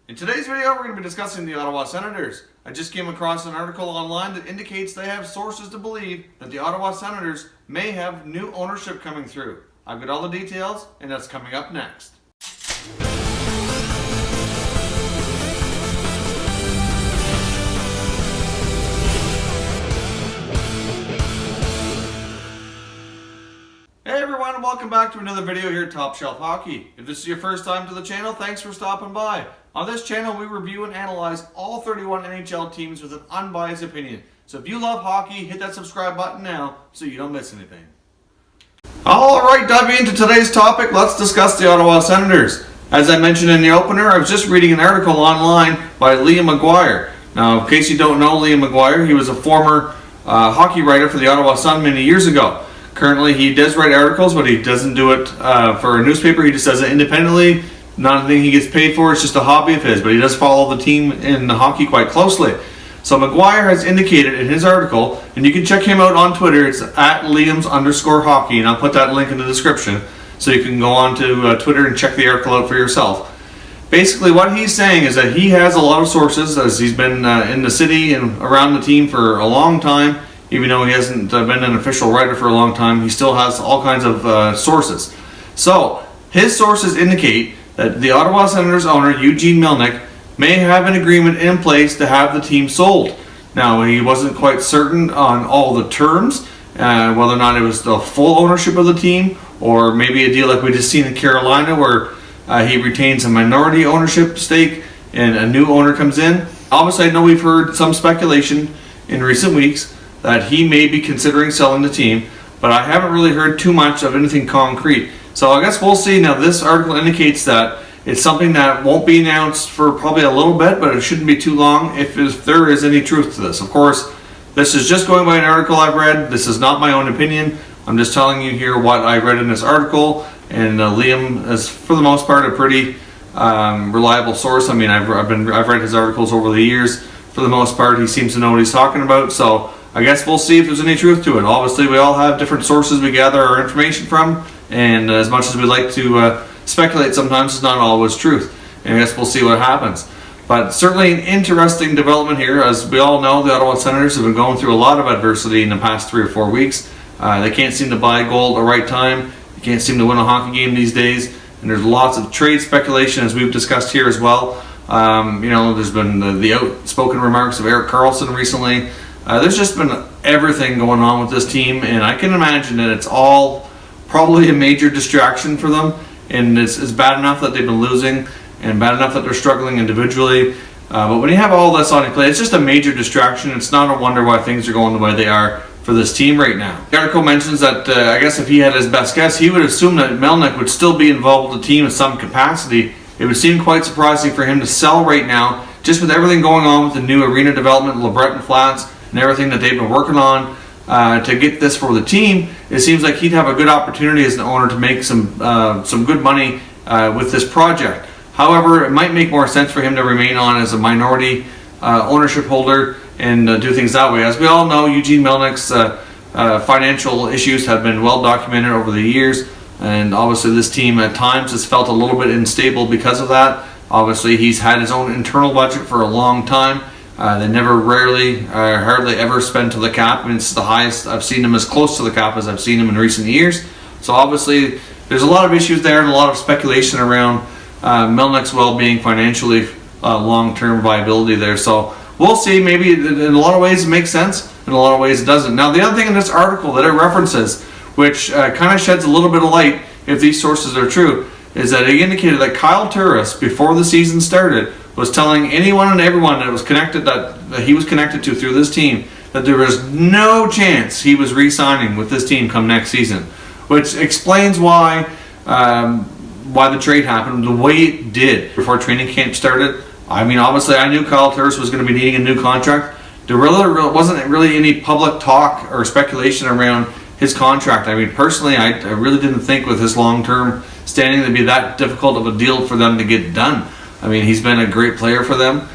In today's video, we're going to be discussing the Ottawa Senators. I just came across an article online that indicates they have sources to believe that the Ottawa Senators may have new ownership coming through. I've got all the details, and that's coming up next. Hey everyone, and welcome back to another video here at Top Shelf Hockey. If this is your first time to the channel, thanks for stopping by. On this channel, we review and analyze all 31 NHL teams with an unbiased opinion. So if you love hockey, hit that subscribe button now so you don't miss anything. Alright, diving into today's topic, let's discuss the Ottawa Senators. As I mentioned in the opener, I was just reading an article online by Liam McGuire. Now, in case you don't know Liam McGuire, he was a former hockey writer for the Ottawa Sun many years ago. Currently, he does write articles, but he doesn't do it for a newspaper. He just does it independently. Not anything he gets paid for. It's just a hobby of his, but he does follow the team in hockey quite closely. So McGuire has indicated in his article, and you can check him out on Twitter. It's at Liams_hockey, and I'll put that link in the description so you can go on to Twitter and check the article out for yourself. Basically, what he's saying is that he has a lot of sources, as he's been in the city and around the team for a long time. Even though he hasn't been an official writer for a long time, he still has all kinds of sources. So, his sources indicate that the Ottawa Senators owner, Eugene Melnyk, may have an agreement in place to have the team sold. Now, he wasn't quite certain on all the terms, whether or not it was the full ownership of the team, or maybe a deal like we just seen in Carolina where he retains a minority ownership stake and a new owner comes in. Obviously, I know we've heard some speculation in recent weeks that he may be considering selling the team, but I haven't really heard too much of anything concrete. So I guess we'll see. Now, this article indicates that it's something that won't be announced for probably a little bit, but it shouldn't be too long if there is any truth to this. Of course, this is just going by an article I've read. This is not my own opinion. I'm just telling you here what I read in this article, and Liam is, for the most part, a pretty reliable source. I mean, I've read his articles over the years. For the most part, he seems to know what he's talking about, so I guess we'll see if there's any truth to it. Obviously, we all have different sources we gather our information from, and as much as we like to speculate sometimes, it's not always truth. And I guess we'll see what happens. But certainly an interesting development here. As we all know, the Ottawa Senators have been going through a lot of adversity in the past 3 or 4 weeks. They can't seem to buy gold at the right time. They can't seem to win a hockey game these days. And there's lots of trade speculation, as we've discussed here as well. There's been the outspoken remarks of Erik Karlsson recently. There's just been everything going on with this team, and I can imagine that it's all probably a major distraction for them, and it's bad enough that they've been losing and bad enough that they're struggling individually, but when you have all this on your plate, it's just a major distraction. It's not a wonder why things are going the way they are for this team right now. The article mentions that I guess if he had his best guess, he would assume that Melnyk would still be involved with the team in some capacity. It would seem quite surprising for him to sell right now, just with everything going on with the new arena development in LeBreton Flats and everything that they've been working on to get this for the team. It seems like he'd have a good opportunity as an owner to make some good money with this project. However, it might make more sense for him to remain on as a minority ownership holder and do things that way. As we all know, Eugene Melnyk's financial issues have been well documented over the years, and obviously this team at times has felt a little bit unstable because of that. Obviously, he's had his own internal budget for a long time. They never hardly ever spend to the cap. I mean, it's the highest I've seen them, as close to the cap as I've seen them in recent years. So obviously, there's a lot of issues there and a lot of speculation around Melnyk's well-being financially, long-term viability there. So we'll see. Maybe in a lot of ways it makes sense, in a lot of ways it doesn't. Now, the other thing in this article that it references, which kind of sheds a little bit of light if these sources are true, is that he indicated that Kyle Turris, before the season started, was telling anyone and everyone that was connected, that he was connected to through this team, that there was no chance he was re-signing with this team come next season, which explains why the trade happened the way it did before training camp started. I mean, obviously, I knew Kyle Turris was going to be needing a new contract. There wasn't really any public talk or speculation around his contract. I mean, personally, I really didn't think with his long-term standing it'd be that difficult of a deal for them to get done. I mean, he's been a great player for them.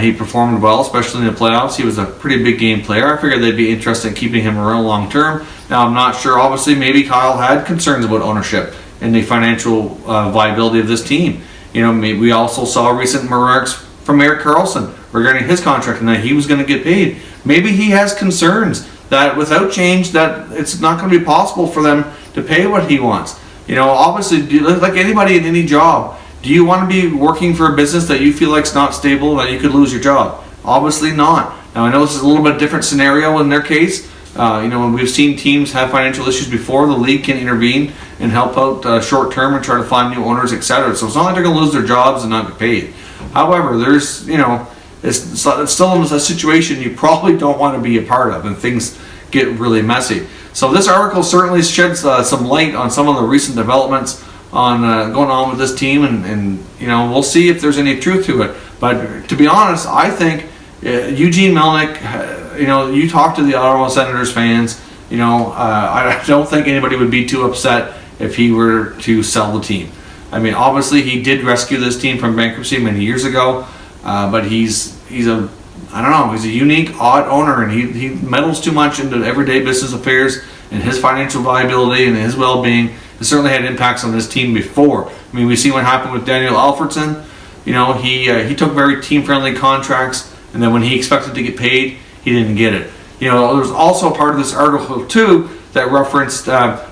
He performed well, especially in the playoffs. He was a pretty big game player. I figured they'd be interested in keeping him around long term. Now, I'm not sure. Obviously, maybe Kyle had concerns about ownership and the financial viability of this team. You know, maybe we also saw recent remarks from Erik Karlsson regarding his contract and that he was going to get paid. Maybe he has concerns that without change that it's not going to be possible for them to pay what he wants. You know, obviously, like anybody in any job, do you want to be working for a business that you feel like is not stable, that you could lose your job? Obviously not. Now, I know this is a little bit different scenario in their case. You know, when we've seen teams have financial issues before, the league can intervene and help out short term and try to find new owners, etc. So it's not like they're going to lose their jobs and not get paid. However, there's, you know, it's still a situation you probably don't want to be a part of, and things get really messy. So this article certainly sheds some light on some of the recent developments on going on with this team, and you know, we'll see if there's any truth to it. But to be honest, I think Eugene Melnyk, you know, you talk to the Ottawa Senators fans, you know, I don't think anybody would be too upset if he were to sell the team. I mean, obviously he did rescue this team from bankruptcy many years ago, but he's a, I don't know, he's a unique, odd owner, and he meddles too much into everyday business affairs, and his financial viability and his well-being has certainly had impacts on this team before. I mean, we see what happened with Daniel Alfredsson. You know, he took very team-friendly contracts, and then when he expected to get paid, he didn't get it. You know, there was also a part of this article too that referenced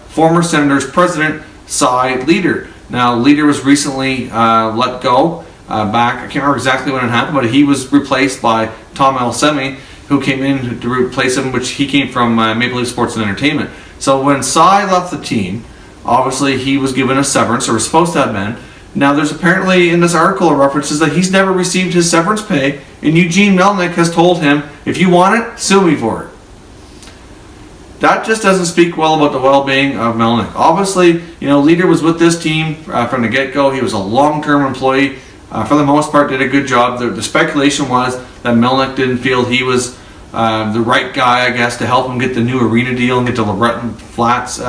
former Senators president Cy Leader. Now, Leader was recently let go back. I can't remember exactly when it happened, but he was replaced by Tom Elsemi, who came in to replace him, which he came from Maple Leaf Sports and Entertainment. So when Cy left the team, obviously he was given a severance, or was supposed to have been. Now there's apparently in this article references that he's never received his severance pay, and Eugene Melnyk has told him, if you want it, sue me for it. That just doesn't speak well about the well-being of Melnyk. Obviously, you know, Leader was with this team from the get-go. He was a long-term employee. For the most part, did a good job. The speculation was that Melnyk didn't feel he was the right guy, I guess, to help him get the new arena deal and get the LeBreton Flats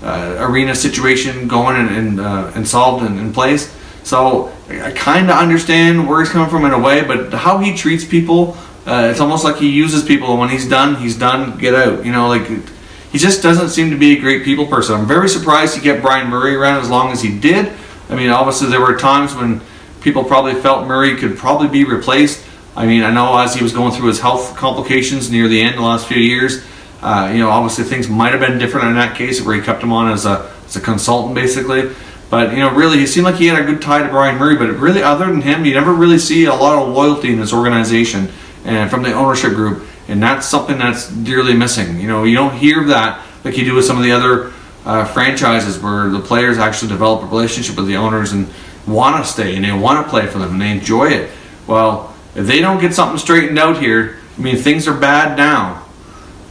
arena situation going and solved and in place. So I kind of understand where he's coming from in a way, but how he treats people, it's almost like he uses people, and when he's done, get out. You know, like, he just doesn't seem to be a great people person. I'm very surprised he kept Brian Murray around as long as he did. I mean, obviously there were times when people probably felt Murray could probably be replaced. I mean, I know as he was going through his health complications near the end, the last few years, you know, obviously things might have been different in that case where he kept him on as a consultant basically. But, you know, really, he seemed like he had a good tie to Brian Murray, but really, other than him, you never really see a lot of loyalty in this organization and from the ownership group, and that's something that's dearly missing. You know, you don't hear that like you do with some of the other franchises where the players actually develop a relationship with the owners and want to stay and they want to play for them and they enjoy it. Well, if they don't get something straightened out here, I mean, things are bad now,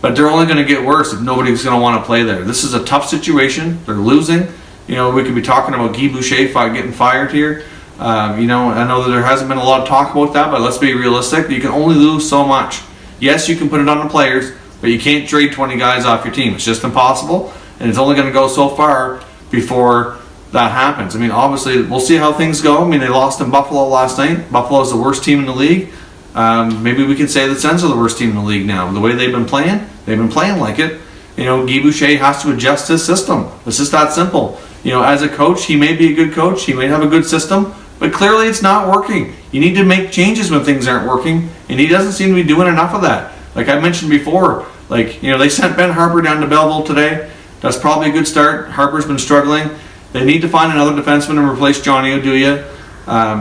but they're only going to get worse if nobody's going to want to play there. This is a tough situation. They're losing. You know, we could be talking about Guy Boucher getting fired here. You know, I know that there hasn't been a lot of talk about that, but let's be realistic. You can only lose so much. Yes, you can put it on the players, but you can't trade 20 guys off your team. It's just impossible, and it's only going to go so far before that happens. I mean, obviously, we'll see how things go. I mean, they lost in Buffalo last night. Buffalo is the worst team in the league. Maybe we can say the Sens are the worst team in the league now. The way they've been playing like it. You know, Guy Boucher has to adjust his system. It's just that simple. You know, as a coach, he may be a good coach. He may have a good system, but clearly it's not working. You need to make changes when things aren't working, and he doesn't seem to be doing enough of that. Like I mentioned before, like, you know, they sent Ben Harper down to Belleville today. That's probably a good start. Harper's been struggling. They need to find another defenseman and replace Johnny Oduya.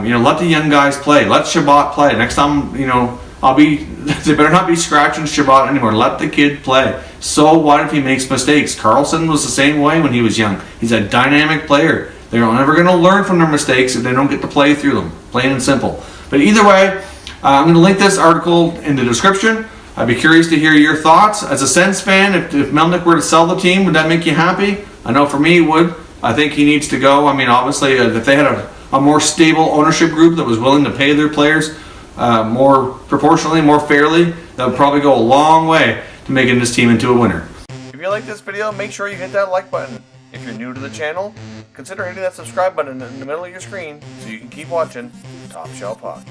You know, let the young guys play. Let Shabbat play. Next time, you know, they better not be scratching Shabbat anymore. Let the kid play. So what if he makes mistakes? Karlsson was the same way when he was young. He's a dynamic player. They're never going to learn from their mistakes if they don't get to play through them. Plain and simple. But either way, I'm going to link this article in the description. I'd be curious to hear your thoughts. As a Sens fan, if Melnyk were to sell the team, would that make you happy? I know for me it would. I think he needs to go. I mean, obviously, if they had a more stable ownership group that was willing to pay their players more proportionally, more fairly, that would probably go a long way to making this team into a winner. If you like this video, make sure you hit that like button. If you're new to the channel, consider hitting that subscribe button in the middle of your screen so you can keep watching Top Shelf Hockey.